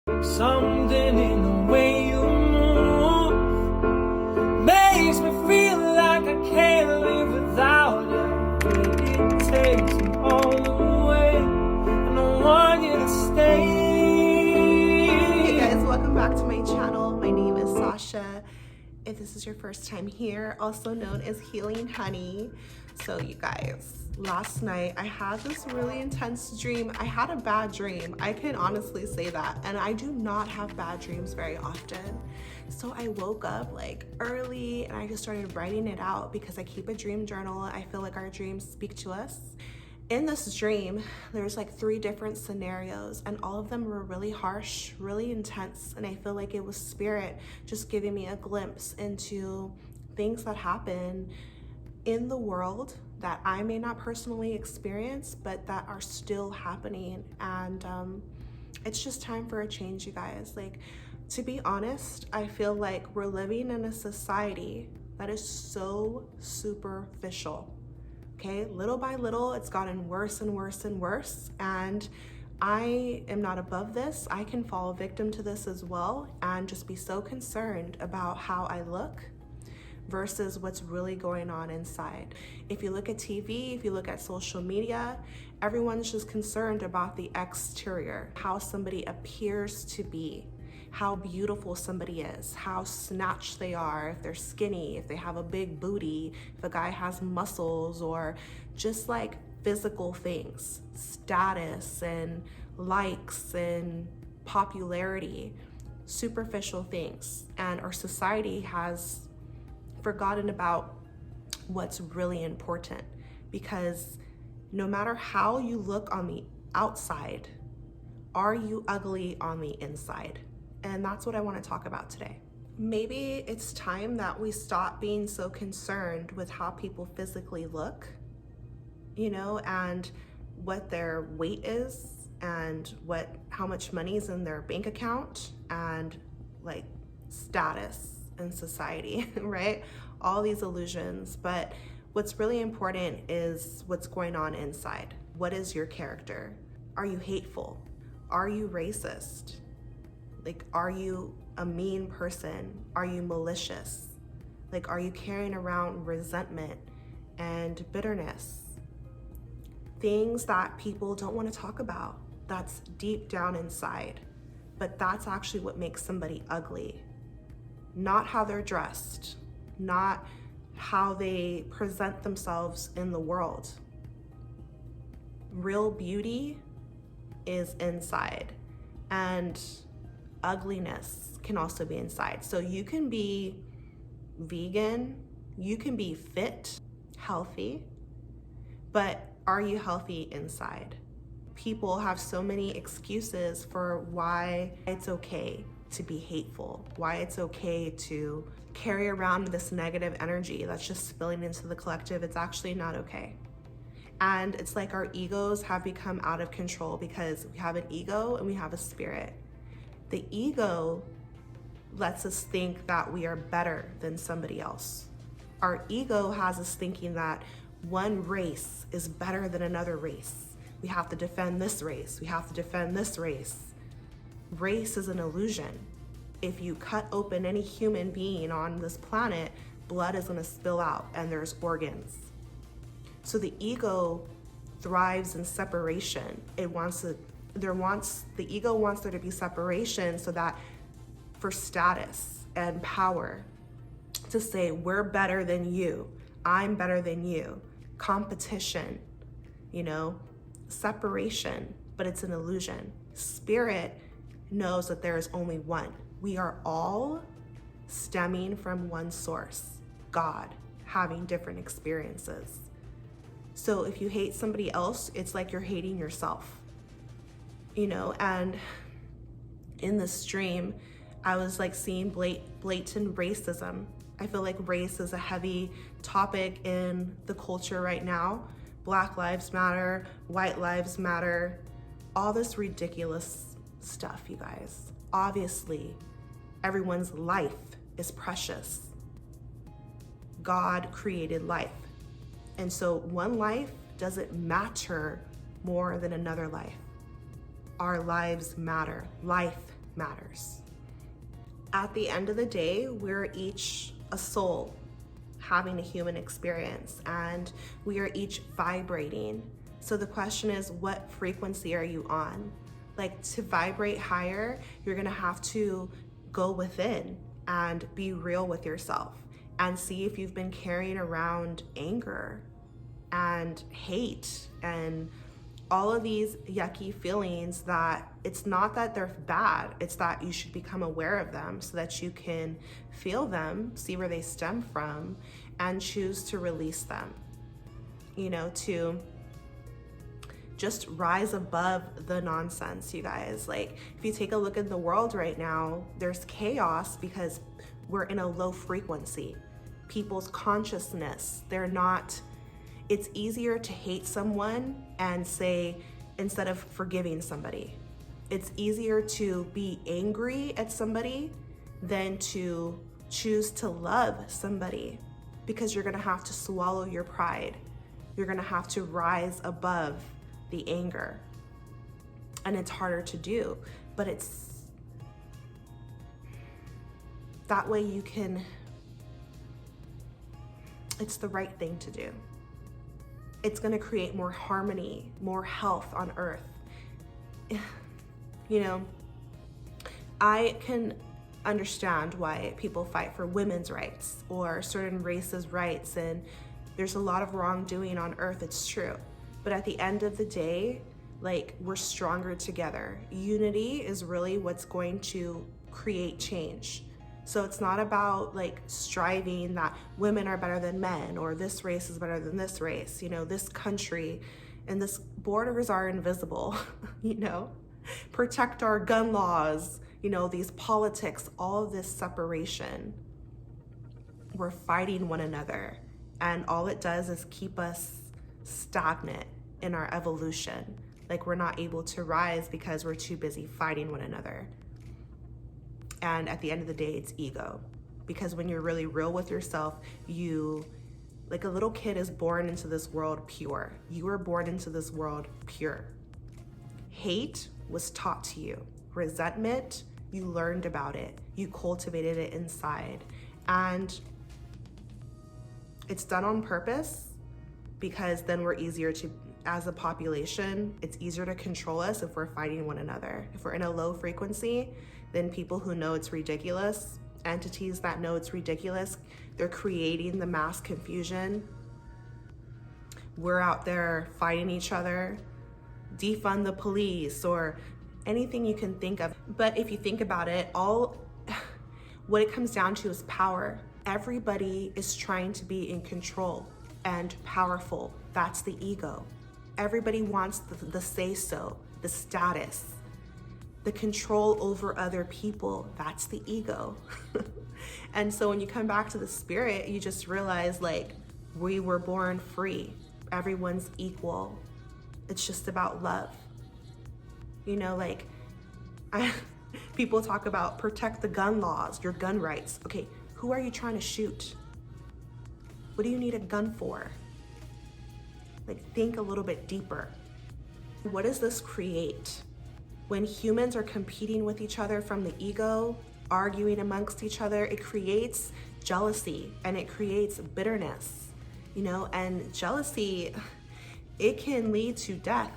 Something in the way you move makes me feel like I can't live without you. It takes me all the way, and I want you to stay. Hey guys, welcome back to my channel. My name is Sasha. If this is your first time here, also known as Healing Honey. So you guys, last night I had this really intense dream. I had a bad dream. I can honestly say that. And I do not have bad dreams very often. So I woke up like early and I just started writing it out because I keep a dream journal. I feel like our dreams speak to us. In this dream, there's like 3 different scenarios and all of them were really harsh, really intense. And I feel like it was spirit just giving me a glimpse into things that happen in the world that I may not personally experience, but that are still happening. And it's just time for a change, you guys. Like, to be honest, I feel like we're living in a society that is so superficial. Okay, little by little, it's gotten worse and worse and worse. And I am not above this. I can fall victim to this as well and just be so concerned about how I look versus what's really going on inside. If you look at TV, if you look at social media, everyone's just concerned about the exterior, how somebody appears to be, how beautiful somebody is, how snatched they are, if they're skinny, if they have a big booty, if a guy has muscles, or just like physical things, status and likes and popularity, superficial things. And our society has forgotten about what's really important, because no matter how you look on the outside, are you ugly on the inside? And that's what I want to talk about today. Maybe it's time that we stop being so concerned with how people physically look, you know, and what their weight is and how much money is in their bank account and like status in society, right? All these illusions. But what's really important is what's going on inside. What is your character? Are you hateful? Are you racist? Like, are you a mean person? Are you malicious? Like, are you carrying around resentment and bitterness? Things that people don't want to talk about, that's deep down inside. But that's actually what makes somebody ugly. Not how they're dressed, not how they present themselves in the world. Real beauty is inside, and ugliness can also be inside. So you can be vegan, you can be fit, healthy, but are you healthy inside? People have so many excuses for why it's okay to be hateful, why it's okay to carry around this negative energy that's just spilling into the collective. It's actually not okay. And it's like our egos have become out of control because we have an ego and we have a spirit. The ego lets us think that we are better than somebody else. Our ego has us thinking that one race is better than another race. We have to defend this race. We have to defend this race. Race is an illusion. If you cut open any human being on this planet, blood is gonna spill out and there's organs. So the ego thrives in separation. The ego wants there to be separation so that for status and power, to say we're better than you, I'm better than you, competition, you know, separation, but it's an illusion. Spirit knows that there is only one. We are all stemming from one source, God, having different experiences. So if you hate somebody else, it's like you're hating yourself, you know. And in this stream, I was like seeing blatant racism. I feel like race is a heavy topic in the culture right now. Black lives matter, white lives matter, all this ridiculous stuff, you guys. Obviously, everyone's life is precious. God created life. And so one life doesn't matter more than another life. Our lives matter. Life matters. At the end of the day, we're each a soul having a human experience, and we are each vibrating. So the question is, what frequency are you on? Like, to vibrate higher, you're gonna have to go within and be real with yourself and see if you've been carrying around anger and hate and all of these yucky feelings that it's not that they're bad, it's that you should become aware of them so that you can feel them, see where they stem from, and choose to release them. You know, to just rise above the nonsense, you guys. Like, if you take a look at the world right now, there's chaos because we're in a low frequency. People's consciousness, it's easier to hate someone and say, instead of forgiving somebody. It's easier to be angry at somebody than to choose to love somebody, because you're gonna have to swallow your pride. You're gonna have to rise above the anger. And it's harder to do, but it's that way it's the right thing to do. It's gonna create more harmony, more health on earth. You know, I can understand why people fight for women's rights or certain races' rights, and there's a lot of wrongdoing on earth, it's true. But at the end of the day, like, we're stronger together. Unity is really what's going to create change. So it's not about like striving that women are better than men or this race is better than this race. You know, this country and this borders are invisible, you know, protect our gun laws, you know, these politics, all of this separation. We're fighting one another, and all it does is keep us stagnant in our evolution. Like, we're not able to rise because we're too busy fighting one another. And at the end of the day, it's ego. Because when you're really real with yourself, like a little kid is born into this world pure. You were born into this world pure. Hate was taught to you. Resentment, you learned about it. You cultivated it inside. And it's done on purpose, because then we're easier to, as a population, it's easier to control us if we're fighting one another. If we're in a low frequency, then people who know it's ridiculous, entities that know it's ridiculous, they're creating the mass confusion. We're out there fighting each other, defund the police, or anything you can think of. But if you think about it, what it comes down to is power. Everybody is trying to be in control and powerful. That's the ego. Everybody wants the say-so, the status, the control over other people. That's the ego. And so when you come back to the spirit, you just realize, like, we were born free. Everyone's equal. It's just about love. You know, like, people talk about protect the gun laws, your gun rights. Okay, who are you trying to shoot? What do you need a gun for? Like, think a little bit deeper. What does this create? When humans are competing with each other from the ego, arguing amongst each other, it creates jealousy and it creates bitterness, you know, and jealousy, it can lead to death.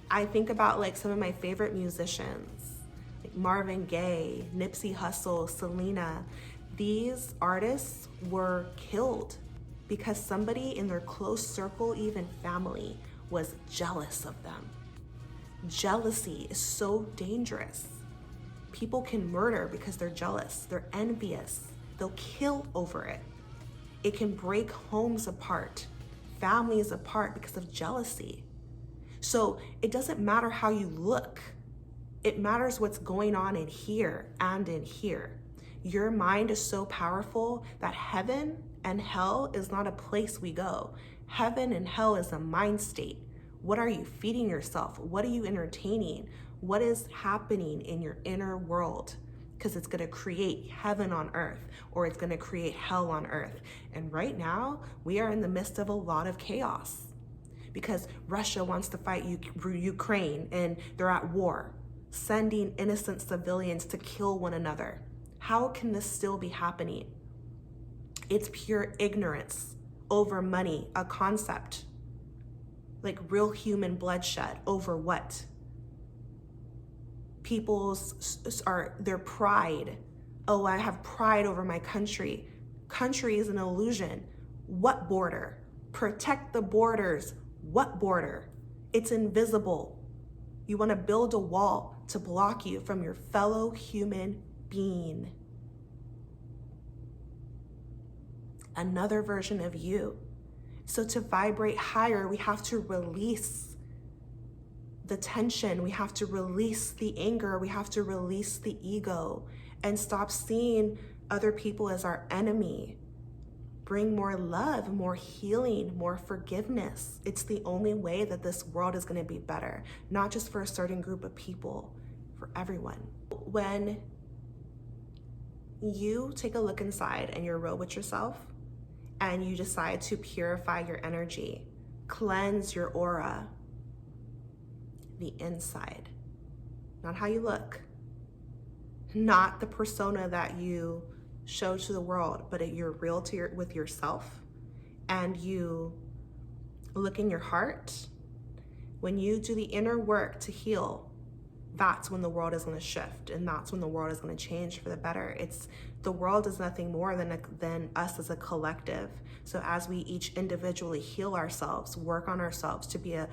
I think about like some of my favorite musicians, like Marvin Gaye, Nipsey Hussle, Selena. These artists were killed because somebody in their close circle, even family, was jealous of them. Jealousy is so dangerous. People can murder because they're jealous, they're envious, they'll kill over it. It can break homes apart, families apart because of jealousy. So it doesn't matter how you look, it matters what's going on in here and in here. Your mind is so powerful that heaven and hell is not a place we go. Heaven and hell is a mind state. What are you feeding yourself? What are you entertaining? What is happening in your inner world? Because it's going to create heaven on earth, or it's going to create hell on earth. And right now, we are in the midst of a lot of chaos because Russia wants to fight Ukraine and they're at war. sending innocent civilians to kill one another. How can this still be happening? It's pure ignorance over money, a concept. Like real human bloodshed over what? Their pride. Oh, I have pride over my country. Country is an illusion. What border? Protect the borders. What border? It's invisible. You want to build a wall to block you from your fellow human being. Another version of you. So to vibrate higher, we have to release the tension. We have to release the anger. We have to release the ego and stop seeing other people as our enemy. Bring more love, more healing, more forgiveness. It's the only way that this world is going to be better, not just for a certain group of people, for everyone. When you take a look inside and you're real with yourself and you decide to purify your energy, cleanse your aura, the inside, not how you look, not the persona that you show to the world, but you're real with yourself, and you look in your heart. When you do the inner work to heal, that's when the world is going to shift, and that's when the world is going to change for the better. The world is nothing more than us as a collective. So as we each individually heal ourselves, work on ourselves to be a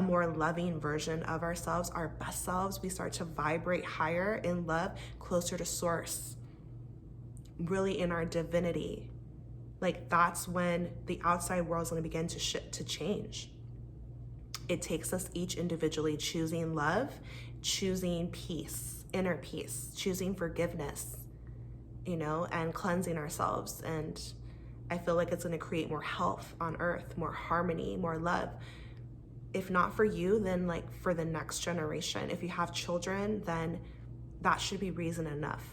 more loving version of ourselves, our best selves, we start to vibrate higher in love, closer to source, really in our divinity. Like that's when the outside world is going to begin to shift, to change. It takes us each individually choosing love, choosing peace, inner peace, choosing forgiveness, and cleansing ourselves. And I feel like it's going to create more health on earth, more harmony, more love. If not for you, then like for the next generation. If you have children, then that should be reason enough.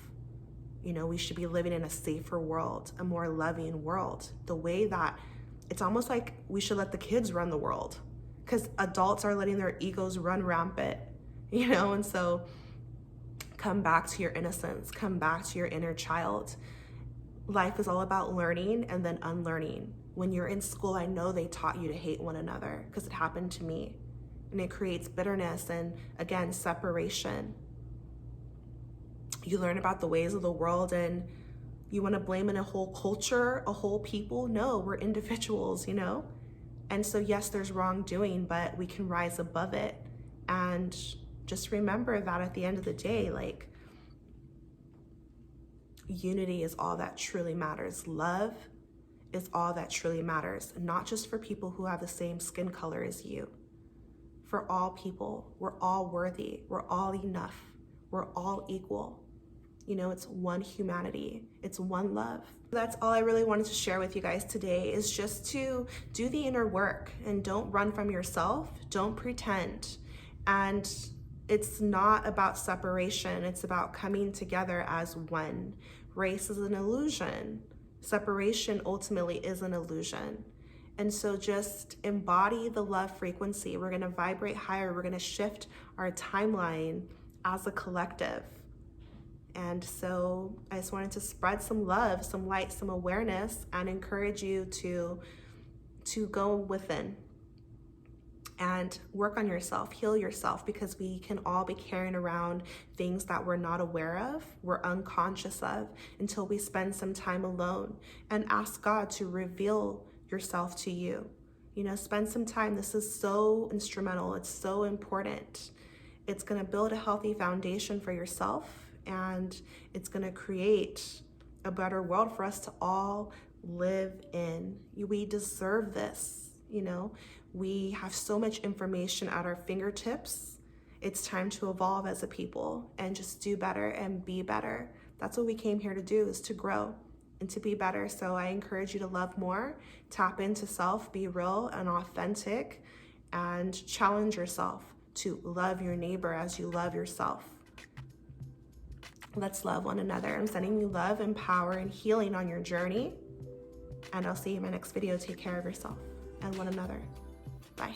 We should be living in a safer world, a more loving world. The way that it's almost like we should let the kids run the world, because adults are letting their egos run rampant, and so come back to your innocence, come back to your inner child. Life is all about learning and then unlearning. When you're in school, I know they taught you to hate one another, because it happened to me, and it creates bitterness and, again, separation. You learn about the ways of the world and you want to blame in a whole culture, a whole people. No, we're individuals, And so yes, there's wrongdoing, but we can rise above it. And just remember that at the end of the day, like, unity is all that truly matters. Love is all that truly matters, not just for people who have the same skin color as you. For all people, we're all worthy. We're all enough. We're all equal. It's one humanity. It's one love. That's all I really wanted to share with you guys today, is just to do the inner work and don't run from yourself. Don't pretend. And it's not about separation. It's about coming together as one. Race is an illusion. Separation ultimately is an illusion. And so just embody the love frequency. We're going to vibrate higher. We're going to shift our timeline as a collective. And so I just wanted to spread some love, some light, some awareness, and encourage you to go within and work on yourself, heal yourself, because we can all be carrying around things that we're not aware of, we're unconscious of, until we spend some time alone and ask God to reveal yourself to you. Spend some time. This is so instrumental. It's so important. It's going to build a healthy foundation for yourself, and it's going to create a better world for us to all live in. We deserve this. We have so much information at our fingertips. It's time to evolve as a people and just do better and be better. That's what we came here to do, is to grow and to be better. So I encourage you to love more, tap into self, be real and authentic, and challenge yourself to love your neighbor as you love yourself. Let's love one another. I'm sending you love and power and healing on your journey. And I'll see you in my next video. Take care of yourself and one another. Bye.